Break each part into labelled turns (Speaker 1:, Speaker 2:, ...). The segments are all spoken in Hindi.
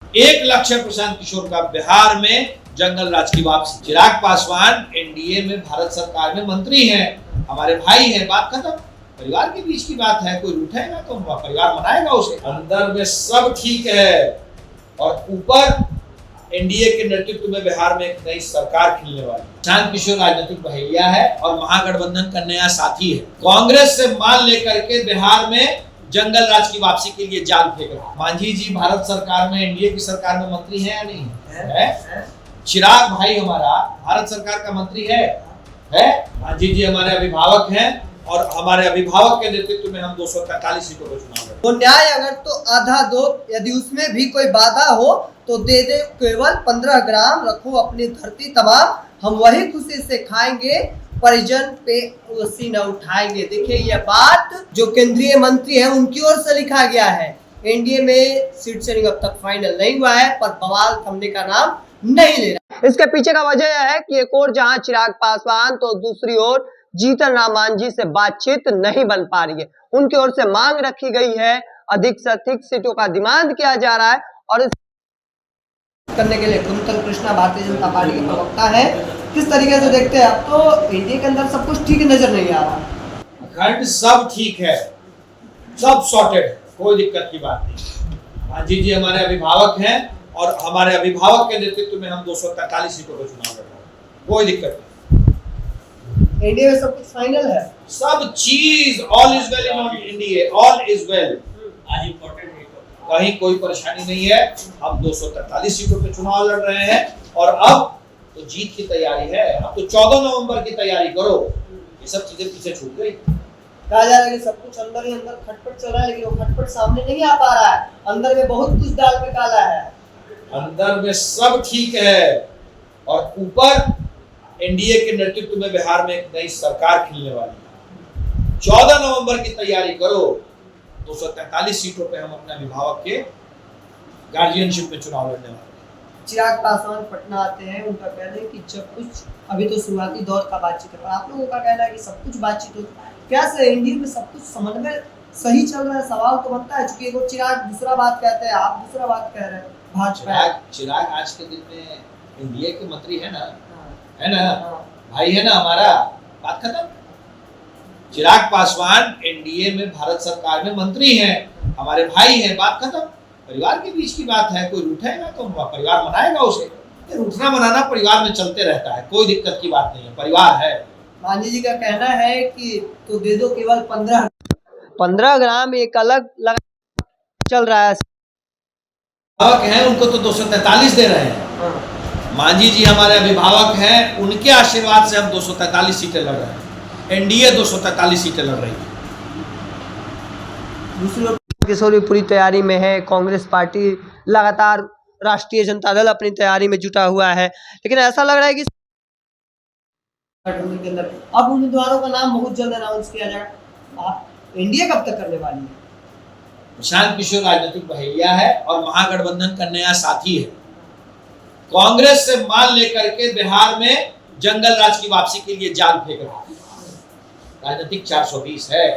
Speaker 1: एक लक्ष्य प्रशांत किशोर का बिहार में जंगल राज की वापसी। चिराग पासवान एनडीए में भारत सरकार में मंत्री हैं, हमारे भाई हैं, बात खत्म। परिवार के बीच की बात है, कोई रूठेगा तो परिवार मनाएगा उसे। अंदर में सब ठीक है और ऊपर एनडीए के नेतृत्व में बिहार में एक नई सरकार खिलने वाली। प्रशांत किशोर राजनीतिक बहेलिया है और महागठबंधन का नया साथी है। कांग्रेस से मान लेकर के बिहार में जंगल राज की वापसी के लिए जाल फेंक रहा है। मांझी जी भारत सरकार में, एनडीए की सरकार में मंत्री है या नहीं है? चिराग भाई हमारा भारत सरकार का मंत्री है? मांझी जी हमारे अभिभावक हैं और हमारे अभिभावक के नेतृत्व में हम 243 सीटों पर चुनाव लड़े।
Speaker 2: तो न्याय अगर तो आधा दो, यदि उसमें भी कोई बाधा हो तो दे दे, केवल 15 ग्राम रखो अपनी धरती तमाम, हम वही खुशी से खाएंगे, परिजन पे उसी न उठाएंगे। देखिए ये बात जो केंद्रीय मंत्री है उनकी ओर से लिखा गया है। एनडीए में सीट शेयरिंग अब तक फाइनल नहीं हुआ है, पर बवाल थमने का नाम नहीं ले रहा। इसके पीछे का वजह यह है कि एक और जहां चिराग पासवान तो दूसरी ओर जीतन राम मांझी से बातचीत नहीं बन पा रही है। उनकी ओर से मांग रखी गई है, अधिक से अधिक सीटों का डिमांड किया जा रहा है और इस करने के लिए कुंतल कृष्णा भारतीय जनता पार्टी के प्रवक्ता है। किस तरीके से देखते हैं आप? तो इंडिया के अंदर सब कुछ ठीक नजर नहीं आ रहा।
Speaker 1: खंड सब ठीक है, सब सॉर्टेड है, कोई दिक्कत की बात नहीं। मांझी जी हमारे अभिभावक हैं और हमारे अभिभावक के नेतृत्व में हम 243 सीटों पर चुनाव लड़ रहे हैं, कोई दिक्कत नहीं।
Speaker 2: इंडिया में सब कुछ फाइनल है,
Speaker 1: सब चीज all is well in India, all is well. आज इंपॉर्टेंट कहीं कोई परेशानी नहीं है। हम 243 सीटों पे चुनाव लड़ रहे हैं और अब तो जीत की तैयारी है। अब तो 14 नवंबर की तैयारी करो। ये सब चीजें पीछे छूट गई।
Speaker 2: कहा जा रहा है कि सब कुछ अंदर ही अंदर खटपट चल रहा है, लेकिन वो खटपट सामने नहीं आ पा रहा है। अंदर में बहुत कुछ डाल पे काला है।
Speaker 1: अंदर में सब ठीक है और ऊपर एनडीए के नेतृत्व में बिहार में एक नई सरकार खिलने वाली है। 14 नवंबर की तैयारी करो। 243 सीटों पे हम अपने अभिभावक के गार्जियनशिप में चुनाव लड़ने वाले।
Speaker 2: चिराग पासवान पटना आते हैं, उनका कहना है कि जब कुछ अभी तो शुरुआती दौर का बातचीत है, पर आप लोगों का कहना है कि सब कुछ बातचीत हो। क्या से इंडिया में सब कुछ समन्वय सही चल रहा है? सवाल तो बनता है, चूंकि वो चिराग दूसरा बात कहते हैं, आप दूसरा बात कह रहे हैं। भाजपा
Speaker 1: चिराग आज के दिन में एनडीए के मंत्री है ना, है ना, भाई है ना हमारा, बात खत्म। चिराग पासवान एनडीए में भारत सरकार में मंत्री हैं, हमारे भाई हैं, बात खत्म। परिवार के बीच की बात है, कोई रूठेगा तो परिवार मनाएगा उसे। रूठना मनाना परिवार में चलते रहता है, कोई दिक्कत की बात नहीं है, परिवार है। मांझी जी का कहना है कि तो दे दो केवल
Speaker 2: 15 ग्राम, एक अलग चल रहा है।
Speaker 1: अभिभावक हैं उनको तो 243 दे रहे हैं। मांझी जी हमारे अभिभावक हैं, उनके आशीर्वाद से हम 243 सीटें लड़ रहे हैं। एनडीए 243 सीटें लड़ रही है।
Speaker 2: दूसरी ओर किशोर भी पूरी तैयारी में है। कांग्रेस पार्टी लगातार, राष्ट्रीय जनता दल अपनी तैयारी में जुटा हुआ है, लेकिन ऐसा लग रहा है कि अब उम्मीदवारों का नाम बहुत जल्द अनाउंस किया जाएगा। आप एनडीए कब तक करने वाली है?
Speaker 1: प्रशांत किशोर राजनीतिक बहेलिया है और महागठबंधन का नया साथी है। कांग्रेस से मान लेकर के बिहार में जंगल राज की वापसी के लिए जाल फेंक रहा है। राजनीतिक 420 है।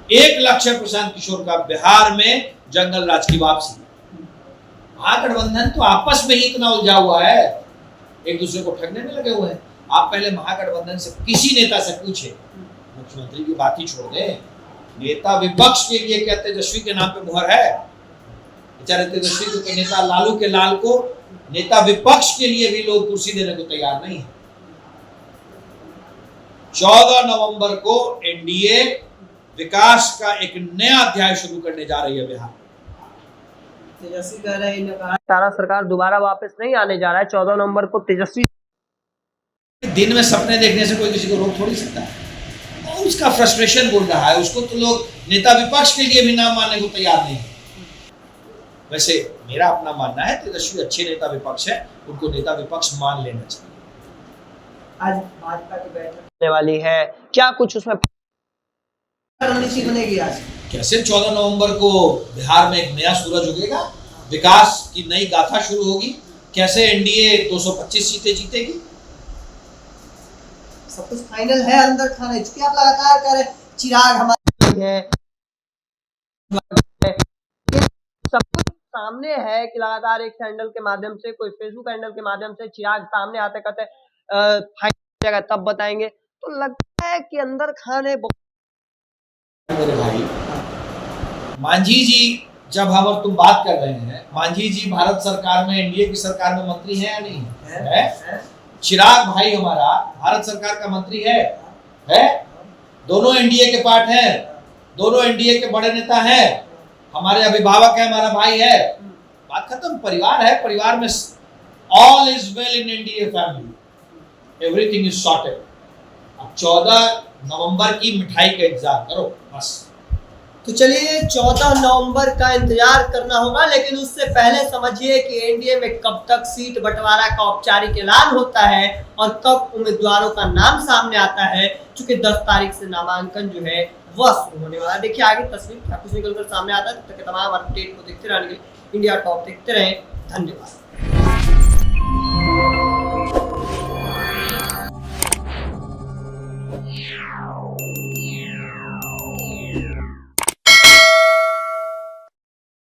Speaker 1: एक लक्ष्य प्रशांत किशोर का बिहार में जंगल राज की वापसी। महागठबंधन तो आपस में ही इतना उलझा हुआ है, एक दूसरे को ठगने में लगे हुए हैं। आप पहले महागठबंधन से किसी नेता से पूछे, मुख्यमंत्री की बात ही छोड़ दें, नेता विपक्ष के लिए क्या तेजस्वी के नाम पे मुहर है? बेचारे तेजस्वी को नेता लालू के लाल को नेता विपक्ष के लिए भी लोग कुर्सी देने को तैयार नहीं है। 14 नवंबर को एनडीए विकास का एक नया अध्याय शुरू करने जा रही है बिहार।
Speaker 2: तेजस्वी कह रहे हैं तारा सरकार दोबारा वापस नहीं आने जा रहा है। 14 नवंबर को तेजस्वी
Speaker 1: दिन में सपने देखने से कोई किसी को रोक थोड़ी सकता है। और उसका फ्रस्ट्रेशन बोल रहा है, उसको तो लोग नेता विपक्ष के लिए भी नाम मानने को तैयार नहीं है। वैसे मेरा अपना मानना है तेजस्वी अच्छे नेता विपक्ष है, उनको नेता विपक्ष मान लेना चाहिए।
Speaker 2: आज भाजपा की बैठक होने वाली है, क्या कुछ उसमें रणनीति बनेगी? आज
Speaker 1: कैसे 14 नवंबर को बिहार में एक नया सूरज उगेगा, विकास की नई गाथा शुरू होगी। कैसे एनडीए 225 सीटें जीतेगी।
Speaker 2: सब कुछ फाइनल है, अंदर खाने चुकी आप लगातार कह रहे चिराग हमारे है, सब कुछ सामने है कि लगातार एक हैंडल के माध्यम से, कोई फेसबुक हैंडल के माध्यम से चिराग सामने आते कहते फाइन जगह तब बताएंगे, तो लगता है कि अंदर खाने
Speaker 1: मेरे भाई मांझी जी, जब हम और तुम बात कर रहे हैं, मांझी जी भारत सरकार में, एनडीए की सरकार में मंत्री है या नहीं है? चिराग भाई हमारा भारत सरकार का मंत्री है? दोनों एनडीए के पार्ट हैं, दोनों एनडीए के बड़े नेता हैं, हमारे अभिभावक है, हमारा भाई है, बात खत्म। परिवार है, परिवार में all is well in NDA family, everything is sorted. अब 14 नवंबर की मिठाई का इंतजार करो बस।
Speaker 2: तो चलिए 14 नवंबर का इंतजार करना होगा, लेकिन उससे पहले समझिए कि एनडीए में कब तक सीट बंटवारा का औपचारिक ऐलान होता है और कब उम्मीदवारों का नाम सामने आता है, क्योंकि 10 तारीख से नामांकन जो है वह शुरू होने वाला है। देखिए आगे तस्वीर क्या कुछ निकलकर सामने आता है। तब तक के तमाम अपडेट को देखते रहने के लिए इंडिया टॉप देखते रहें। धन्यवाद।